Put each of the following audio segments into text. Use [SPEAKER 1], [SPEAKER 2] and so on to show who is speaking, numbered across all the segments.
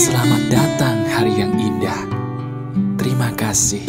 [SPEAKER 1] Selamat datang hari yang indah. Terima kasih.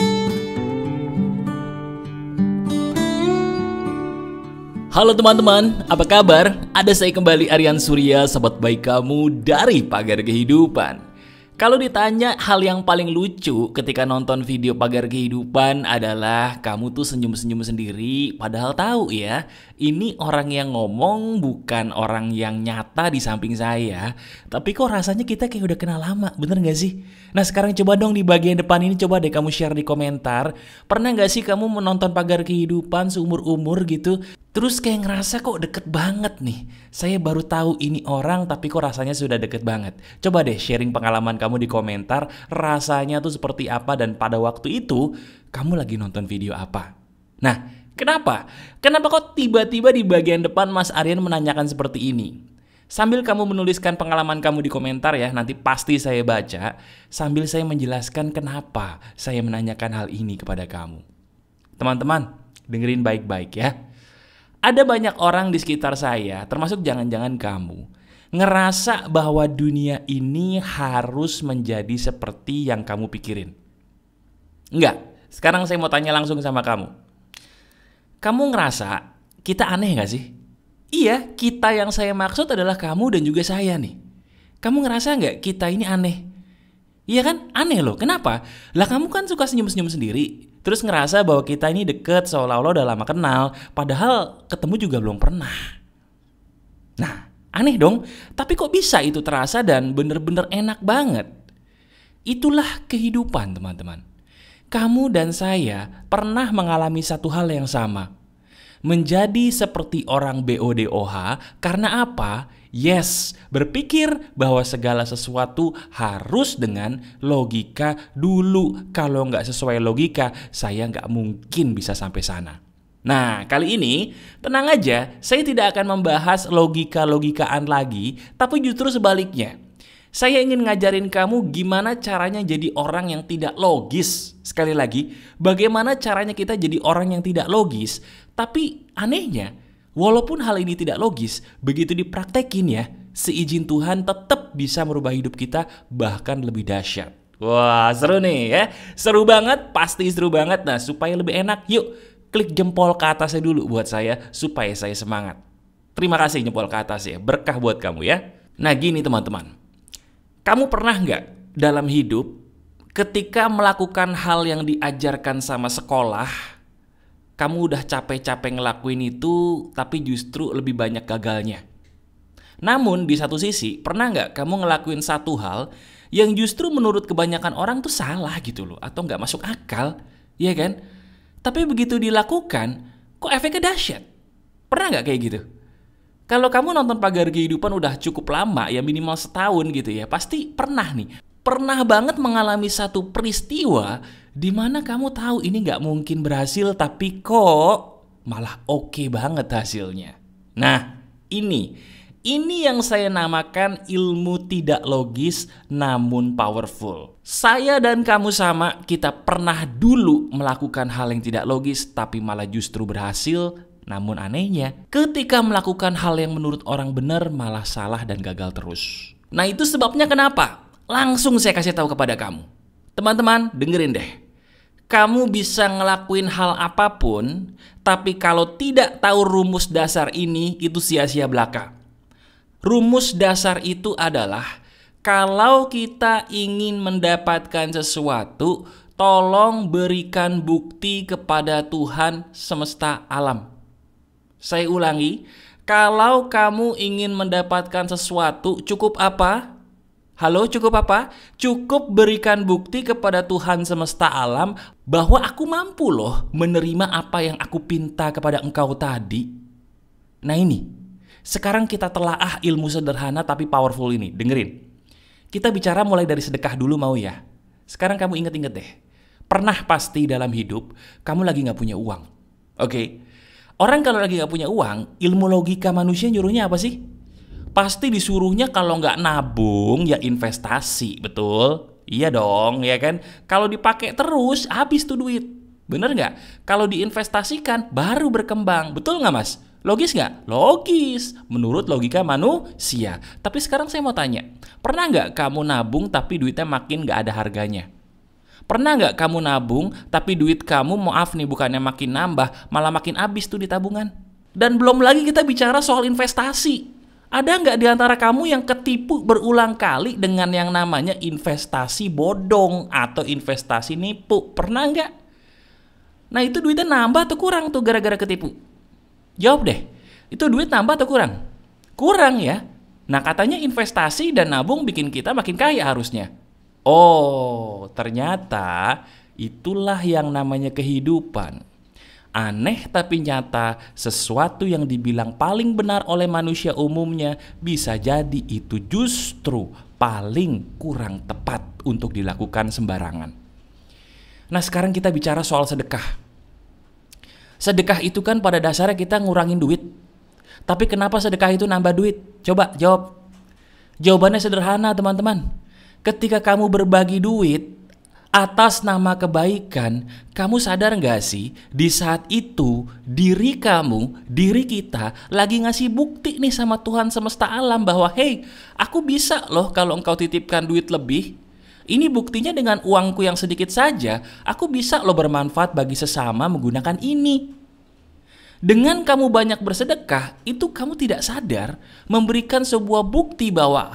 [SPEAKER 2] Halo teman-teman, apa kabar? Ada saya kembali, Aryan Surya, sahabat baik kamu dari Pagar Kehidupan. Kalau ditanya hal yang paling lucu ketika nonton video Pagar Kehidupan adalah kamu tuh senyum-senyum sendiri, padahal tahu ya, ini orang yang ngomong bukan orang yang nyata di samping saya. Tapi kok rasanya kita kayak udah kenal lama, bener gak sih? Nah sekarang coba dong di bagian depan ini, coba deh kamu share di komentar. Pernah gak sih kamu menonton Pagar Kehidupan seumur-umur gitu, terus kayak ngerasa kok deket banget nih. Saya baru tahu ini orang tapi kok rasanya sudah deket banget. Coba deh sharing pengalaman kamu di komentar. Rasanya tuh seperti apa dan pada waktu itu kamu lagi nonton video apa. Nah kenapa? Kenapa kok tiba-tiba di bagian depan Mas Aryan menanyakan seperti ini? Sambil kamu menuliskan pengalaman kamu di komentar ya, nanti pasti saya baca. Sambil saya menjelaskan kenapa saya menanyakan hal ini kepada kamu. Teman-teman dengerin baik-baik ya. Ada banyak orang di sekitar saya, termasuk jangan-jangan kamu, ngerasa bahwa dunia ini harus menjadi seperti yang kamu pikirin. Enggak, sekarang saya mau tanya langsung sama kamu. Kamu ngerasa kita aneh gak sih? Iya, kita yang saya maksud adalah kamu dan juga saya nih. Kamu ngerasa gak kita ini aneh? Iya kan? Aneh loh, kenapa? Lah kamu kan suka senyum-senyum sendiri. Terus ngerasa bahwa kita ini deket seolah-olah udah lama kenal, padahal ketemu juga belum pernah. Nah, aneh dong, tapi kok bisa itu terasa dan bener-bener enak banget? Itulah kehidupan teman-teman. Kamu dan saya pernah mengalami satu hal yang sama. Menjadi seperti orang BODOH karena apa? Yes, berpikir bahwa segala sesuatu harus dengan logika dulu. Kalau nggak sesuai logika, saya nggak mungkin bisa sampai sana. Nah, kali ini tenang aja, saya tidak akan membahas logika-logikaan lagi, tapi justru sebaliknya. Saya ingin ngajarin kamu gimana caranya jadi orang yang tidak logis. Sekali lagi, bagaimana caranya kita jadi orang yang tidak logis, tapi anehnya, walaupun hal ini tidak logis, begitu dipraktekin ya, seizin Tuhan tetap bisa merubah hidup kita bahkan lebih dahsyat. Wah, seru nih ya. Seru banget, pasti seru banget. Nah, supaya lebih enak, yuk klik jempol ke atasnya dulu buat saya supaya saya semangat. Terima kasih jempol ke atas ya, berkah buat kamu ya. Nah, gini teman-teman. Kamu pernah nggak dalam hidup ketika melakukan hal yang diajarkan sama sekolah, kamu udah capek-capek ngelakuin itu, tapi justru lebih banyak gagalnya. Namun di satu sisi, pernah nggak kamu ngelakuin satu hal yang justru menurut kebanyakan orang tuh salah gitu loh, atau nggak masuk akal, ya kan? Tapi begitu dilakukan, kok efeknya dahsyat? Pernah nggak kayak gitu? Kalau kamu nonton Pagar Kehidupan udah cukup lama, ya minimal setahun gitu ya, pasti pernah nih. Pernah banget mengalami satu peristiwa di mana kamu tahu ini nggak mungkin berhasil, tapi kok malah oke banget hasilnya. Nah, ini yang saya namakan ilmu tidak logis namun powerful. Saya dan kamu sama, kita pernah dulu melakukan hal yang tidak logis tapi malah justru berhasil. Namun anehnya, ketika melakukan hal yang menurut orang benar malah salah dan gagal terus. Nah, itu sebabnya kenapa? Langsung saya kasih tahu kepada kamu. Teman-teman, dengerin deh. Kamu bisa ngelakuin hal apapun, tapi kalau tidak tahu rumus dasar ini, itu sia-sia belaka. Rumus dasar itu adalah, kalau kita ingin mendapatkan sesuatu, tolong berikan bukti kepada Tuhan semesta alam. Saya ulangi, kalau kamu ingin mendapatkan sesuatu, cukup apa? Halo, cukup apa? Cukup berikan bukti kepada Tuhan semesta alam bahwa aku mampu loh menerima apa yang aku pinta kepada engkau tadi. Nah ini, sekarang kita telaah ilmu sederhana tapi powerful ini. Dengerin. Kita bicara mulai dari sedekah dulu mau ya? Sekarang kamu inget-inget deh. Pernah pasti dalam hidup, kamu lagi gak punya uang. Oke? Orang kalau lagi gak punya uang, ilmu logika manusia nyuruhnya apa sih? Pasti disuruhnya kalau nggak nabung ya investasi, betul? Iya dong, ya kan? Kalau dipakai terus habis tuh duit, bener nggak? Kalau diinvestasikan baru berkembang, betul nggak mas? Logis nggak? Logis, menurut logika manusia. Tapi sekarang saya mau tanya, pernah nggak kamu nabung tapi duitnya makin nggak ada harganya? Pernah nggak kamu nabung tapi duit kamu, maaf nih, bukannya makin nambah, malah makin habis tuh di tabungan? Dan belum lagi kita bicara soal investasi. Ada nggak di antara kamu yang ketipu berulang kali dengan yang namanya investasi bodong atau investasi nipu? Pernah nggak? Nah itu duitnya nambah atau kurang tuh gara-gara ketipu? Jawab deh, itu duit nambah atau kurang? Kurang ya. Nah katanya investasi dan nabung bikin kita makin kaya harusnya. Oh, ternyata itulah yang namanya kehidupan. Aneh tapi nyata, sesuatu yang dibilang paling benar oleh manusia umumnya bisa jadi itu justru paling kurang tepat untuk dilakukan sembarangan. Nah sekarang kita bicara soal sedekah. Sedekah itu kan pada dasarnya kita ngurangin duit. Tapi kenapa sedekah itu nambah duit? Coba jawab. Jawabannya sederhana teman-teman. Ketika kamu berbagi duit atas nama kebaikan, kamu sadar gak sih di saat itu diri kamu, diri kita lagi ngasih bukti nih sama Tuhan semesta alam bahwa hey, aku bisa loh kalau engkau titipkan duit lebih. Ini buktinya dengan uangku yang sedikit saja, aku bisa loh bermanfaat bagi sesama menggunakan ini. Dengan kamu banyak bersedekah, itu kamu tidak sadar memberikan sebuah bukti bahwa,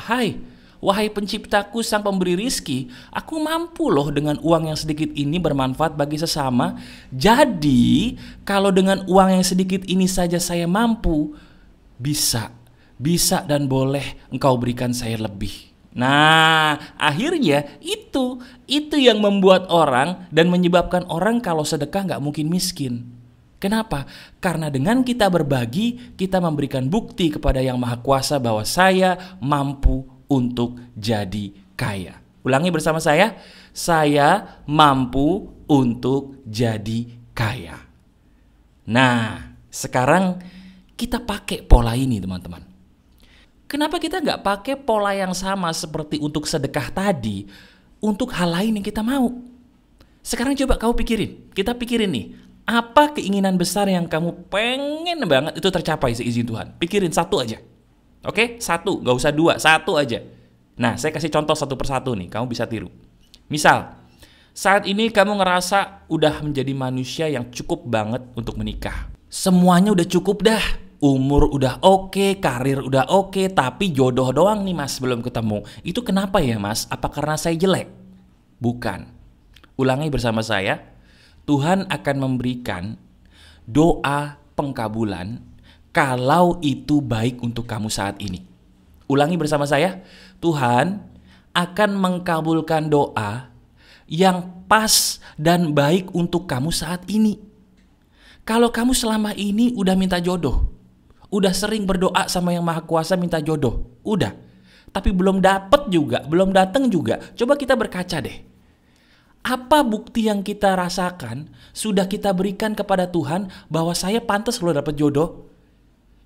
[SPEAKER 2] wahai penciptaku sang pemberi rizki, aku mampu loh dengan uang yang sedikit ini bermanfaat bagi sesama. Jadi, kalau dengan uang yang sedikit ini saja saya mampu, bisa dan boleh engkau berikan saya lebih. Nah, akhirnya itu yang membuat orang dan menyebabkan orang kalau sedekah nggak mungkin miskin. Kenapa? Karena dengan kita berbagi, kita memberikan bukti kepada Yang Maha Kuasa bahwa saya mampu untuk jadi kaya. Ulangi bersama saya mampu untuk jadi kaya. Nah, sekarang kita pakai pola ini teman-teman. Kenapa kita nggak pakai pola yang sama seperti untuk sedekah tadi untuk hal lain yang kita mau? Sekarang coba kamu kita pikirin nih, apa keinginan besar yang kamu pengen banget itu tercapai seizin Tuhan? Pikirin satu aja. Oke, satu, nggak usah dua, satu aja. Nah, saya kasih contoh satu persatu nih, kamu bisa tiru. Misal, saat ini kamu ngerasa udah menjadi manusia yang cukup banget untuk menikah. Semuanya udah cukup dah. Umur udah oke, karir udah oke, tapi jodoh doang nih mas belum ketemu. Itu kenapa ya mas? Apa karena saya jelek? Bukan. Ulangi bersama saya. Tuhan akan memberikan doa pengkabulan kalau itu baik untuk kamu saat ini. Ulangi bersama saya. Tuhan akan mengkabulkan doa yang pas dan baik untuk kamu saat ini. Kalau kamu selama ini udah minta jodoh, udah sering berdoa sama Yang Maha Kuasa minta jodoh, udah, tapi belum dapet juga, belum datang juga. Coba kita berkaca deh. Apa bukti yang kita rasakan sudah kita berikan kepada Tuhan bahwa saya pantas loh dapat jodoh?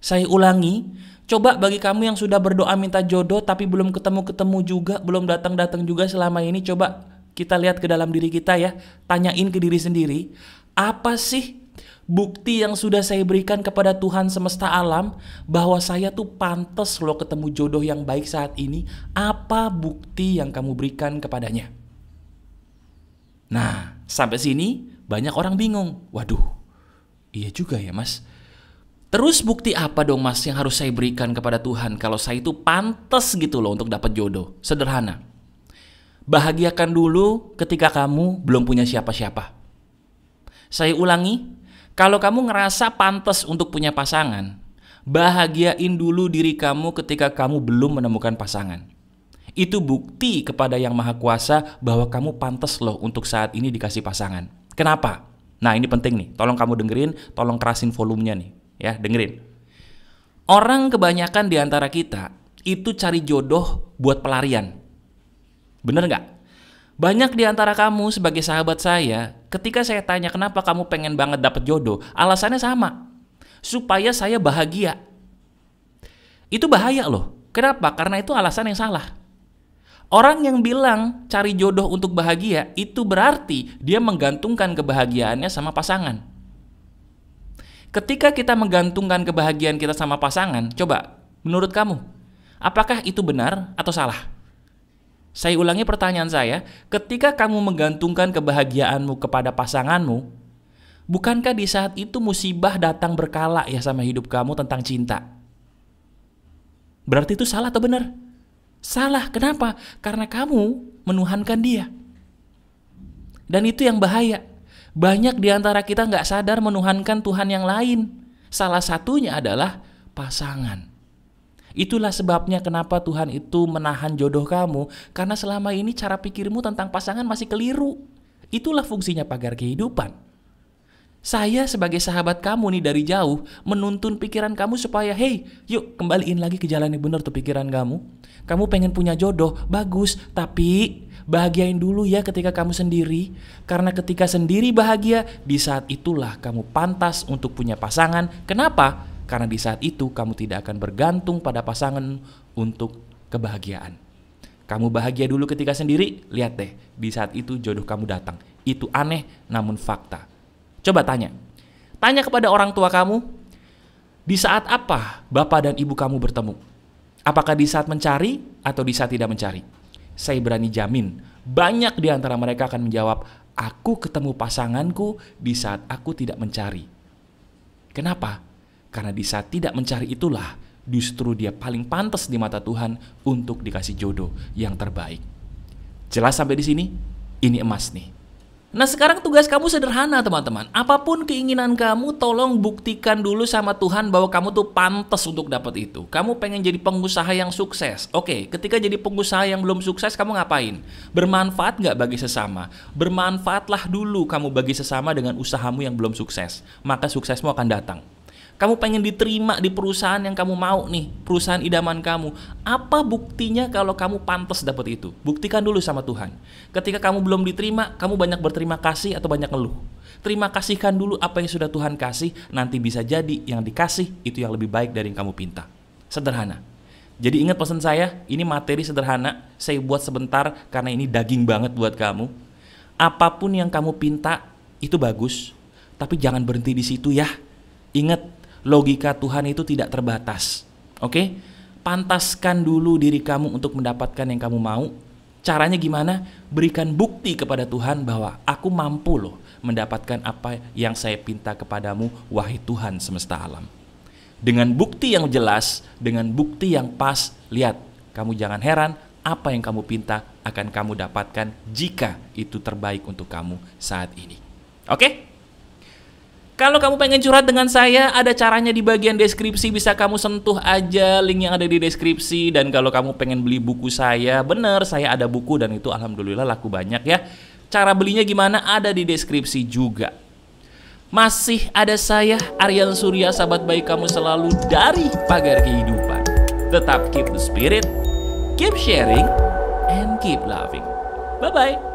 [SPEAKER 2] Saya ulangi, coba bagi kamu yang sudah berdoa minta jodoh tapi belum ketemu-ketemu juga, belum datang-datang juga selama ini, coba kita lihat ke dalam diri kita ya, tanyain ke diri sendiri, apa sih bukti yang sudah saya berikan kepada Tuhan semesta alam bahwa saya tuh pantas loh ketemu jodoh yang baik saat ini? Apa bukti yang kamu berikan kepadanya? Nah, sampai sini banyak orang bingung. Waduh, iya juga ya mas. Terus bukti apa dong mas yang harus saya berikan kepada Tuhan kalau saya itu pantas gitu loh untuk dapat jodoh? Sederhana. Bahagiakan dulu ketika kamu belum punya siapa-siapa. Saya ulangi, kalau kamu ngerasa pantas untuk punya pasangan, bahagiain dulu diri kamu ketika kamu belum menemukan pasangan. Itu bukti kepada Yang Maha Kuasa bahwa kamu pantas loh untuk saat ini dikasih pasangan. Kenapa? Nah ini penting nih, tolong kamu dengerin, tolong kerasin volumenya nih, ya dengerin. Orang kebanyakan di antara kita itu cari jodoh buat pelarian. Bener nggak? Banyak di antara kamu sebagai sahabat saya, ketika saya tanya kenapa kamu pengen banget dapet jodoh, alasannya sama, supaya saya bahagia. Itu bahaya loh. Kenapa? Karena itu alasan yang salah. Orang yang bilang cari jodoh untuk bahagia, itu berarti dia menggantungkan kebahagiaannya sama pasangan. Ketika kita menggantungkan kebahagiaan kita sama pasangan, coba, menurut kamu, apakah itu benar atau salah? Saya ulangi pertanyaan saya, ketika kamu menggantungkan kebahagiaanmu kepada pasanganmu, bukankah di saat itu musibah datang berkala ya sama hidup kamu tentang cinta? Berarti itu salah atau benar? Salah, kenapa? Karena kamu menuhankan dia. Dan itu yang bahaya. Banyak di antara kita nggak sadar menuhankan Tuhan yang lain. Salah satunya adalah pasangan. Itulah sebabnya kenapa Tuhan itu menahan jodoh kamu. Karena selama ini cara pikirmu tentang pasangan masih keliru. Itulah fungsinya pagar kehidupan. Saya sebagai sahabat kamu nih dari jauh menuntun pikiran kamu supaya hey, yuk kembaliin lagi ke jalan yang benar tuh pikiran kamu. Kamu pengen punya jodoh, bagus, tapi bahagiain dulu ya ketika kamu sendiri. Karena ketika sendiri bahagia, di saat itulah kamu pantas untuk punya pasangan. Kenapa? Karena di saat itu kamu tidak akan bergantung pada pasangan untuk kebahagiaan. Kamu bahagia dulu ketika sendiri, lihat deh, di saat itu jodoh kamu datang. Itu aneh namun fakta. Coba tanya kepada orang tua kamu, di saat apa bapak dan ibu kamu bertemu? Apakah di saat mencari atau di saat tidak mencari? Saya berani jamin, banyak di antara mereka akan menjawab, aku ketemu pasanganku di saat aku tidak mencari. Kenapa? Karena di saat tidak mencari itulah justru dia paling pantas di mata Tuhan untuk dikasih jodoh yang terbaik. Jelas sampai di sini? Ini emas nih. Nah sekarang tugas kamu sederhana teman-teman. Apapun keinginan kamu, tolong buktikan dulu sama Tuhan bahwa kamu tuh pantas untuk dapat itu. Kamu pengen jadi pengusaha yang sukses. Oke, ketika jadi pengusaha yang belum sukses, kamu ngapain? Bermanfaat nggak bagi sesama? Bermanfaatlah dulu kamu bagi sesama dengan usahamu yang belum sukses. Maka suksesmu akan datang. Kamu pengen diterima di perusahaan yang kamu mau nih, perusahaan idaman kamu. Apa buktinya kalau kamu pantas dapat itu? Buktikan dulu sama Tuhan. Ketika kamu belum diterima, kamu banyak berterima kasih atau banyak ngeluh? Terima kasihkan dulu apa yang sudah Tuhan kasih, nanti bisa jadi yang dikasih itu yang lebih baik dari yang kamu pinta. Sederhana. Jadi ingat pesan saya, ini materi sederhana, saya buat sebentar karena ini daging banget buat kamu. Apapun yang kamu pinta, itu bagus, tapi jangan berhenti di situ ya. Ingat, logika Tuhan itu tidak terbatas. Oke? Pantaskan dulu diri kamu untuk mendapatkan yang kamu mau. Caranya gimana? Berikan bukti kepada Tuhan bahwa aku mampu loh mendapatkan apa yang saya pinta kepadamu, wahai Tuhan semesta alam. Dengan bukti yang jelas, dengan bukti yang pas, lihat, kamu jangan heran apa yang kamu pinta akan kamu dapatkan jika itu terbaik untuk kamu saat ini. Oke? Kalau kamu pengen curhat dengan saya, ada caranya di bagian deskripsi, bisa kamu sentuh aja link yang ada di deskripsi. Dan kalau kamu pengen beli buku saya, bener saya ada buku dan itu alhamdulillah laku banyak ya. Cara belinya gimana? Ada di deskripsi juga. Masih ada saya, Aryan Surya, sahabat baik kamu selalu dari Pagar Kehidupan. Tetap keep the spirit, keep sharing, and keep loving. Bye-bye.